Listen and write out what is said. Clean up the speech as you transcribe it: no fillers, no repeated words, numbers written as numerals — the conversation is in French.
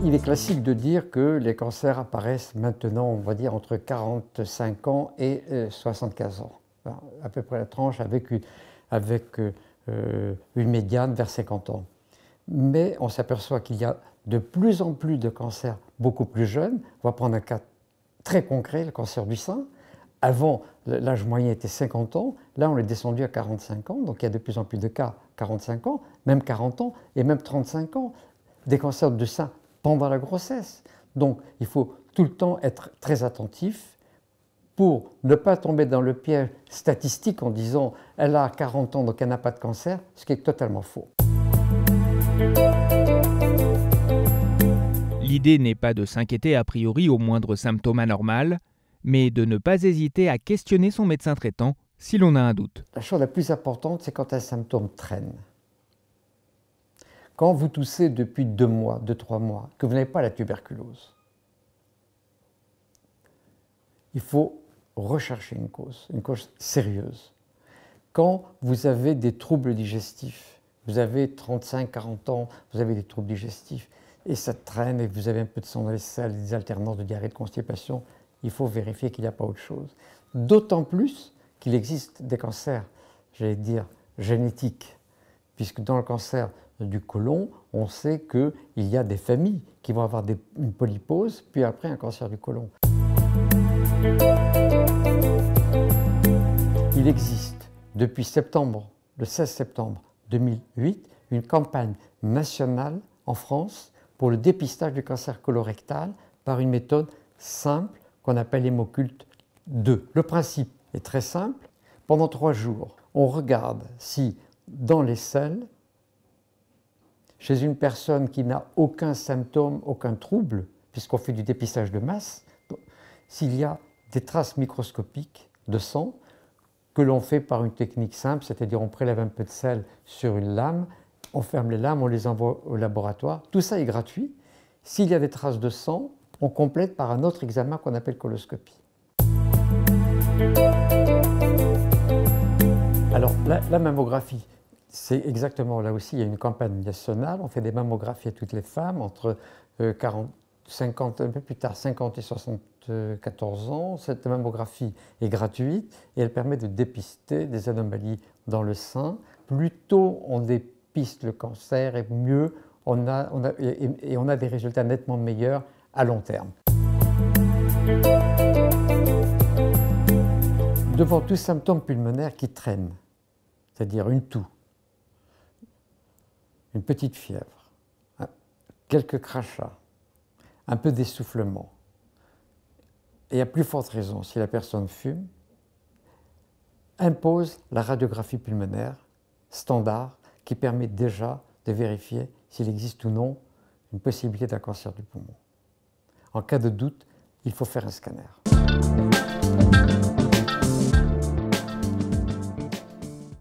Il est classique de dire que les cancers apparaissent maintenant, on va dire, entre 45 ans et 75 ans. À peu près la tranche avec une médiane vers 50 ans. Mais on s'aperçoit qu'il y a de plus en plus de cancers beaucoup plus jeunes. On va prendre un cas très concret, le cancer du sein. Avant, l'âge moyen était 50 ans. Là, on est descendu à 45 ans. Donc, il y a de plus en plus de cas 45 ans, même 40 ans et même 35 ans. Des cancers du sein pendant la grossesse. Donc, il faut tout le temps être très attentif pour ne pas tomber dans le piège statistique en disant « elle a 40 ans, donc elle n'a pas de cancer », ce qui est totalement faux. L'idée n'est pas de s'inquiéter a priori au moindre symptôme anormal, mais de ne pas hésiter à questionner son médecin traitant si l'on a un doute. La chose la plus importante, c'est quand un symptôme traîne. Quand vous toussez depuis 2 mois, 2-3 mois, que vous n'avez pas la tuberculose, il faut rechercher une cause sérieuse. Quand vous avez des troubles digestifs, vous avez 35-40 ans, vous avez des troubles digestifs, et ça traîne et que vous avez un peu de sang dans les selles, des alternances de diarrhée, de constipation, il faut vérifier qu'il n'y a pas autre chose. D'autant plus qu'il existe des cancers, j'allais dire, génétiques, puisque dans le cancer du côlon, on sait qu'il y a des familles qui vont avoir une polypose, puis après un cancer du côlon. Il existe depuis septembre, le 16 septembre 2008, une campagne nationale en France pour le dépistage du cancer colorectal par une méthode simple qu'on appelle Hémoculte 2. Le principe est très simple. Pendant 3 jours, on regarde si dans les selles, chez une personne qui n'a aucun symptôme, aucun trouble, puisqu'on fait du dépistage de masse, s'il y a des traces microscopiques de sang que l'on fait par une technique simple, c'est-à-dire on prélève un peu de sel sur une lame, on ferme les lames, on les envoie au laboratoire. Tout ça est gratuit. S'il y a des traces de sang, on complète par un autre examen qu'on appelle coloscopie. Alors, la mammographie, c'est exactement là aussi, il y a une campagne nationale. On fait des mammographies à toutes les femmes entre 50, un peu plus tard, 50 et 74 ans. Cette mammographie est gratuite et elle permet de dépister des anomalies dans le sein. Plus tôt on dépiste le cancer, et mieux on a des résultats nettement meilleurs à long terme. Devant tout symptôme pulmonaire qui traîne, c'est-à-dire une toux, une petite fièvre, quelques crachats, un peu d'essoufflement, et à plus forte raison si la personne fume, impose la radiographie pulmonaire standard qui permet déjà de vérifier s'il existe ou non une possibilité d'un cancer du poumon. En cas de doute, il faut faire un scanner.